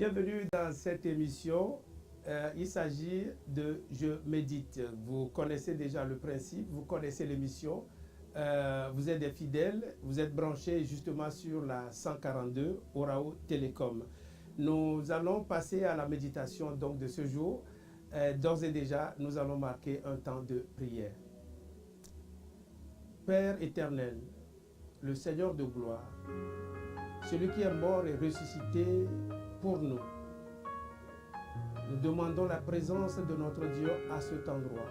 Bienvenue dans cette émission. Il s'agit de Je médite. Vous connaissez déjà le principe, vous connaissez l'émission. Vous êtes des fidèles, vous êtes branchés justement sur la 142 Orao Télécom. Nous allons passer à la méditation donc de ce jour. D'ores et déjà, nous allons marquer un temps de prière. Père éternel, le Seigneur de gloire, celui qui est mort et ressuscité pour nous, nous demandons la présence de notre Dieu à cet endroit.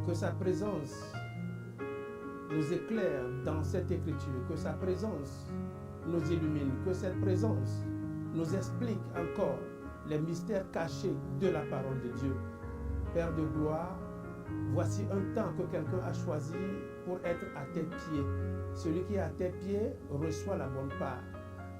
Que sa présence nous éclaire dans cette écriture, que sa présence nous illumine, que cette présence nous explique encore les mystères cachés de la parole de Dieu. Père de gloire, voici un temps que quelqu'un a choisi pour être à tes pieds. Celui qui est à tes pieds reçoit la bonne part.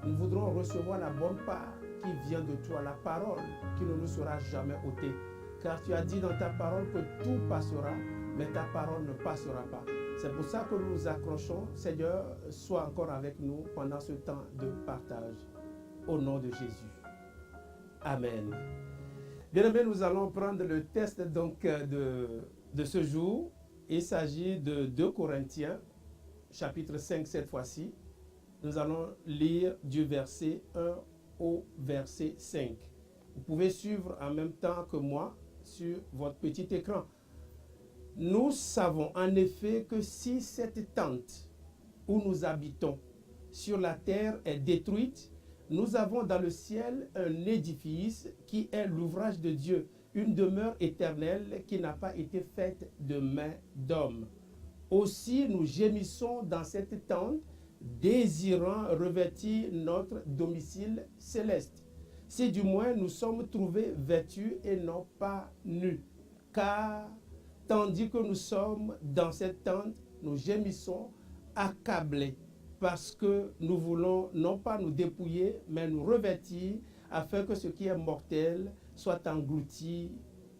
Nous voudrons recevoir la bonne part qui vient de toi, la parole qui ne nous sera jamais ôtée. Car tu as dit dans ta parole que tout passera, mais ta parole ne passera pas. C'est pour ça que nous nous accrochons. Seigneur, sois encore avec nous pendant ce temps de partage. Au nom de Jésus. Amen. Bien aimé, nous allons prendre le test donc de ce jour. Il s'agit de 2 Corinthiens, chapitre 5 cette fois-ci. Nous allons lire du verset 1 au verset 5. Vous pouvez suivre en même temps que moi sur votre petit écran. Nous savons en effet que si cette tente où nous habitons sur la terre est détruite, nous avons dans le ciel un édifice qui est l'ouvrage de Dieu, une demeure éternelle qui n'a pas été faite de main d'homme. Aussi nous gémissons dans cette tente, désirant revêtir notre domicile céleste. Si du moins nous sommes trouvés vêtus et non pas nus. Car tandis que nous sommes dans cette tente, nous gémissons accablés, parce que nous voulons non pas nous dépouiller, mais nous revêtir, afin que ce qui est mortel soit englouti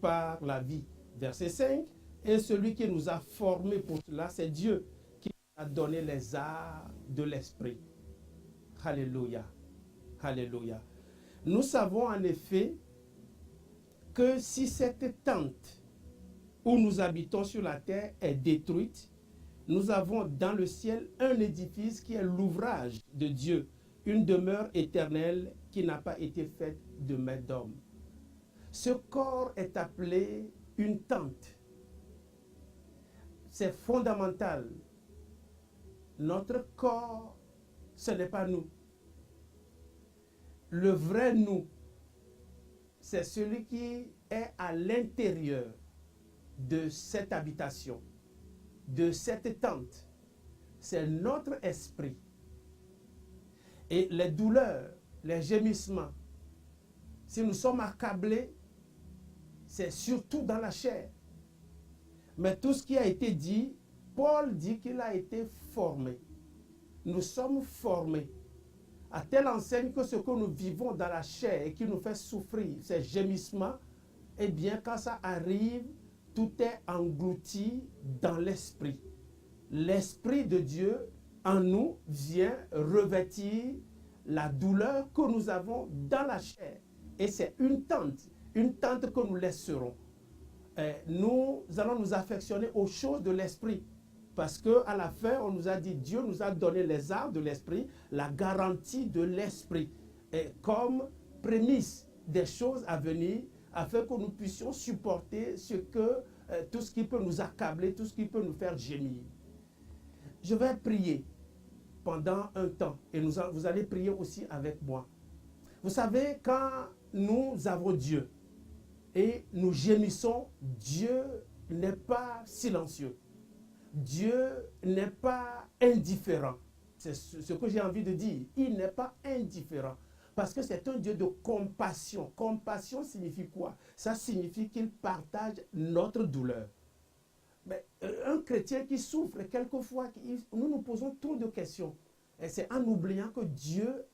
par la vie. Verset 5, et celui qui nous a formés pour cela, c'est Dieu, qui nous a donné les arts de l'esprit. Alléluia. Alléluia. Nous savons en effet que si cette tente où nous habitons sur la terre est détruite, nous avons dans le ciel un édifice qui est l'ouvrage de Dieu, une demeure éternelle qui n'a pas été faite de main d'homme. Ce corps est appelé une tente. C'est fondamental. Notre corps, ce n'est pas nous. Le vrai nous, c'est celui qui est à l'intérieur de cette habitation, de cette tente. C'est notre esprit. Et les douleurs, les gémissements, si nous sommes accablés, c'est surtout dans la chair. Mais tout ce qui a été dit, Paul dit qu'il a été formé. Nous sommes formés à telle enseigne que ce que nous vivons dans la chair et qui nous fait souffrir, ces gémissements, eh bien, quand ça arrive, tout est englouti dans l'esprit. L'esprit de Dieu en nous vient revêtir la douleur que nous avons dans la chair. Et c'est une tente que nous laisserons. Nous allons nous affectionner aux choses de l'esprit. Parce qu'à la fin, on nous a dit, Dieu nous a donné les arts de l'esprit, la garantie de l'esprit, comme prémisse des choses à venir, afin que nous puissions supporter tout ce qui peut nous accabler, tout ce qui peut nous faire gémir. Je vais prier pendant un temps, et vous allez prier aussi avec moi. Vous savez, quand nous avons Dieu, et nous gémissons, Dieu n'est pas silencieux. Dieu n'est pas indifférent. C'est ce que j'ai envie de dire. Il n'est pas indifférent. Parce que c'est un Dieu de compassion. Compassion signifie quoi? Ça signifie qu'il partage notre douleur. Mais un chrétien qui souffre, quelquefois, nous nous posons trop de questions. Et c'est en oubliant que Dieu,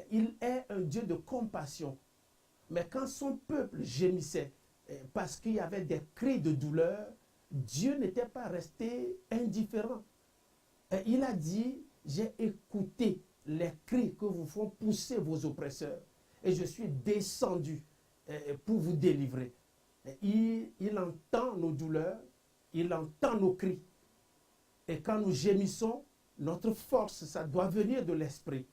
il est un Dieu de compassion. Mais quand son peuple gémissait, parce qu'il y avait des cris de douleur, Dieu n'était pas resté indifférent. Et il a dit, j'ai écouté les cris que vous font pousser vos oppresseurs. et je suis descendu pour vous délivrer. Il entend nos douleurs, il entend nos cris. Et quand nous gémissons, notre force, ça doit venir de l'Esprit.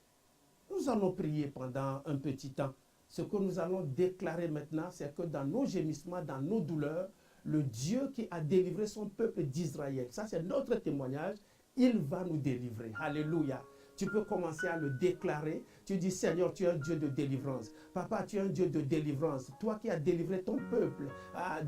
Nous allons prier pendant un petit temps. Ce que nous allons déclarer maintenant, c'est que dans nos gémissements, dans nos douleurs, le Dieu qui a délivré son peuple d'Israël, ça c'est notre témoignage, il va nous délivrer. Alléluia. Tu peux commencer à le déclarer. Tu dis, Seigneur, tu es un Dieu de délivrance. Papa, tu es un Dieu de délivrance. Toi qui as délivré ton peuple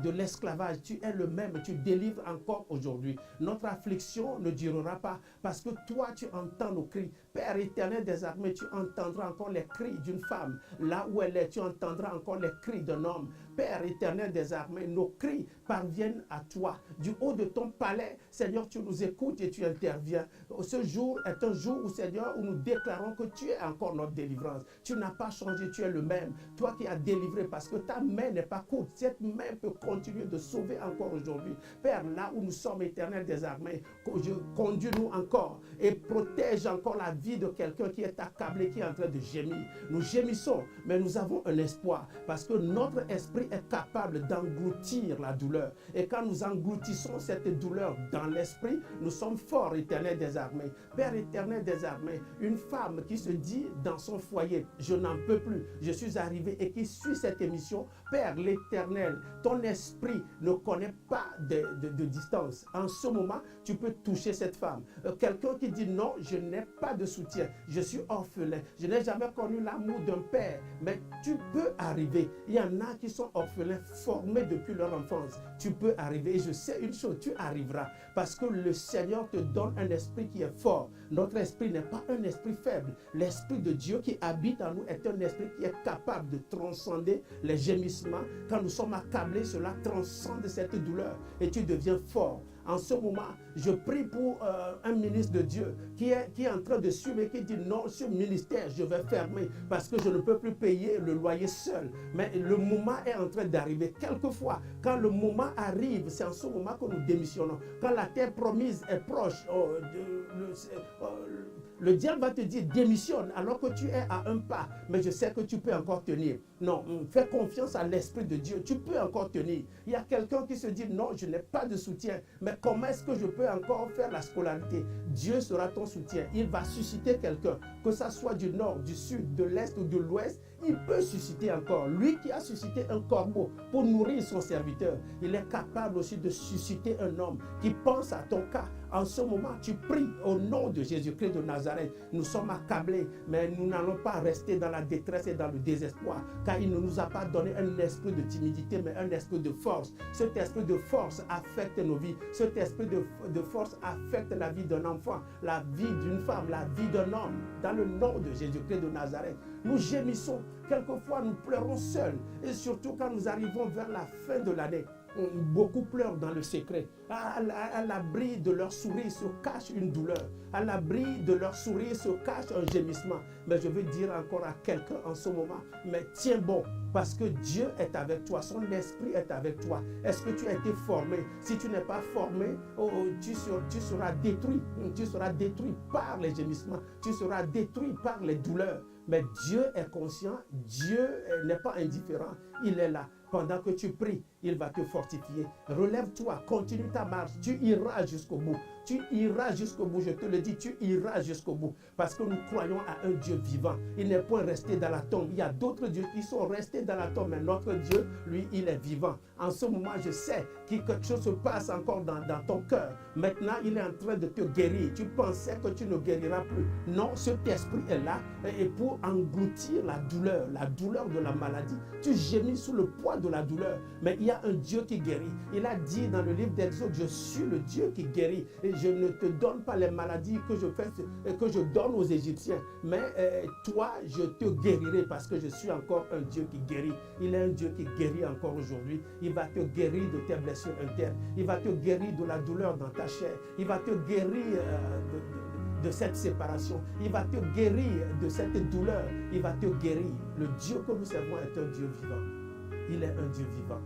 de l'esclavage, tu es le même. Tu délivres encore aujourd'hui. Notre affliction ne durera pas parce que toi, tu entends nos cris. Père éternel des armées, tu entendras encore les cris d'une femme. Là où elle est, tu entendras encore les cris d'un homme. Père éternel des armées, nos cris parviennent à toi. Du haut de ton palais, Seigneur, tu nous écoutes et tu interviens. Ce jour est un jour où, Seigneur, où nous déclarons que tu es encore notre délivrance. Tu n'as pas changé, tu es le même. Toi qui as délivré parce que ta main n'est pas courte. Cette main peut continuer de sauver encore aujourd'hui. Père, là où nous sommes, éternel des armées, conduis-nous encore et protège encore la vie de quelqu'un qui est accablé, qui est en train de gémir. Nous gémissons, mais nous avons un espoir parce que notre esprit est capable d'engloutir la douleur. Et quand nous engloutissons cette douleur dans l'esprit, nous sommes forts, éternel des armées. Père éternel des armées, une femme qui se dit dans son foyer, je n'en peux plus, je suis arrivé et qui suit cette émission, Père l'éternel, ton esprit ne connaît pas de distance. En ce moment, tu peux toucher cette femme. Quelqu'un qui dit non, je n'ai pas de soutien, je suis orphelin, je n'ai jamais connu l'amour d'un père, mais tu peux arriver. Il y en a qui sont orphelins formés depuis leur enfance. Tu peux arriver et je sais une chose, tu arriveras parce que le Seigneur te donne un esprit qui est fort. Notre esprit n'est pas un esprit faible. L'esprit de Dieu qui habite en nous est un esprit qui est capable de transcender les gémissements. Quand nous sommes accablés, cela transcende cette douleur et tu deviens fort. En ce moment, je prie pour un ministre de Dieu qui est en train de suivre et qui dit non, ce ministère, je vais fermer parce que je ne peux plus payer le loyer seul. Mais le moment est en train d'arriver. Quelquefois, quand le moment arrive, c'est en ce moment que nous démissionnons. Quand la terre promise est proche, le diable va te dire démissionne alors que tu es à un pas. Mais je sais que tu peux encore tenir. Non, fais confiance à l'Esprit de Dieu. Tu peux encore tenir. Il y a quelqu'un qui se dit non, je n'ai pas de soutien. Mais comment est-ce que je peux encore faire la scolarité? Dieu sera ton soutien. Il va susciter quelqu'un, que ça soit du nord, du sud, de l'est ou de l'ouest. Il peut susciter encore. Lui qui a suscité un corbeau pour nourrir son serviteur, il est capable aussi de susciter un homme qui pense à ton cas. En ce moment, tu pries au nom de Jésus-Christ de Nazareth. Nous sommes accablés, mais nous n'allons pas rester dans la détresse et dans le désespoir, car il ne nous a pas donné un esprit de timidité, mais un esprit de force. Cet esprit de force affecte nos vies. Cet esprit de force affecte la vie d'un enfant, la vie d'une femme, la vie d'un homme. Dans le nom de Jésus-Christ de Nazareth, nous gémissons. Quelquefois, nous pleurons seuls. Et surtout quand nous arrivons vers la fin de l'année. Beaucoup pleurent dans le secret. À l'abri de leur sourire se cache une douleur. À l'abri de leur sourire se cache un gémissement. Mais je veux dire encore à quelqu'un en ce moment, mais tiens bon, parce que Dieu est avec toi, son esprit est avec toi. Est-ce que tu as été formé? Si tu n'es pas formé, tu seras détruit. Tu seras détruit par les gémissements. Tu seras détruit par les douleurs. Mais Dieu est conscient, Dieu n'est pas indifférent, il est là. Pendant que tu pries, il va te fortifier. Relève-toi, continue ta marche, tu iras jusqu'au bout. Tu iras jusqu'au bout, je te le dis, tu iras jusqu'au bout. Parce que nous croyons à un Dieu vivant. Il n'est point resté dans la tombe. Il y a d'autres dieux qui sont restés dans la tombe, mais notre Dieu, lui, il est vivant. En ce moment, je sais que quelque chose se passe encore dans ton cœur. Maintenant, il est en train de te guérir. Tu pensais que tu ne guériras plus. Non, cet esprit est là et pour engloutir la douleur de la maladie. Tu gémis sous le poids de la douleur. Mais il y a un Dieu qui guérit. Il a dit dans le livre d'Exode, je suis le Dieu qui guérit. Et je ne te donne pas les maladies que je donne aux Égyptiens. Mais toi, je te guérirai parce que je suis encore un Dieu qui guérit. Il est un Dieu qui guérit encore aujourd'hui. Il va te guérir de tes blessures internes. Il va te guérir de la douleur dans ta chair. Il va te guérir de cette séparation. Il va te guérir de cette douleur. Il va te guérir. Le Dieu que nous servons est un Dieu vivant. Il est un Dieu vivant.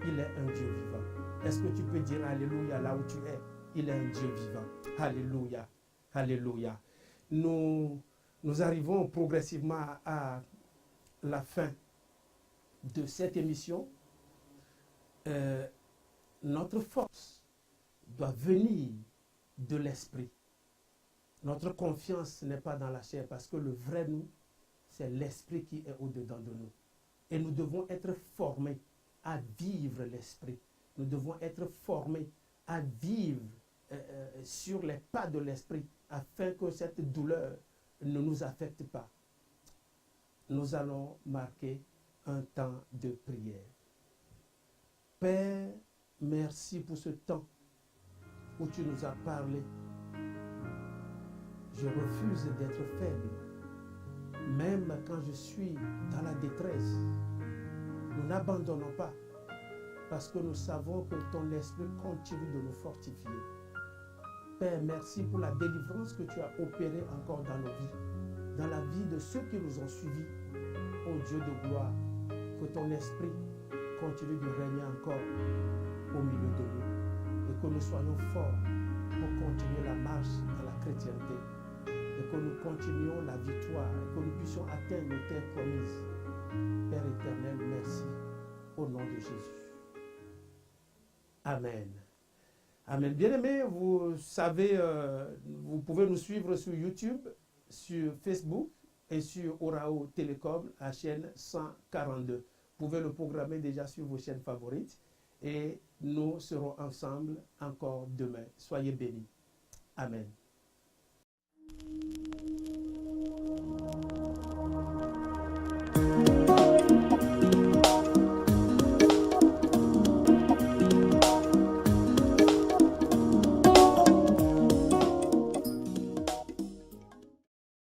Il est un Dieu vivant. Est-ce que tu peux dire Alléluia là où tu es? Il est un Dieu vivant. Alléluia. Alléluia. Nous arrivons progressivement à la fin de cette émission. Notre force doit venir de l'esprit. Notre confiance n'est pas dans la chair parce que le vrai nous, c'est l'esprit qui est au-dedans de nous. Et nous devons être formés à vivre l'esprit. Nous devons être formés à vivre sur les pas de l'esprit afin que cette douleur ne nous affecte pas. Nous allons marquer un temps de prière. Père, merci pour ce temps où tu nous as parlé. Je refuse d'être faible, même quand je suis dans la détresse. Nous n'abandonnons pas parce que nous savons que ton esprit continue de nous fortifier. Père, merci pour la délivrance que tu as opérée encore dans nos vies, dans la vie de ceux qui nous ont suivis. Ô Dieu de gloire, que ton esprit continue de régner encore au milieu de nous et que nous soyons forts pour continuer la marche dans la chrétienté et que nous continuions la victoire et que nous puissions atteindre nos terres promises. Père éternel, merci au nom de Jésus. Amen. Amen. Bien-aimés, vous savez, vous pouvez nous suivre sur YouTube, sur Facebook et sur Orao Télécom, la chaîne 142. Vous pouvez le programmer déjà sur vos chaînes favorites et nous serons ensemble encore demain. Soyez bénis. Amen.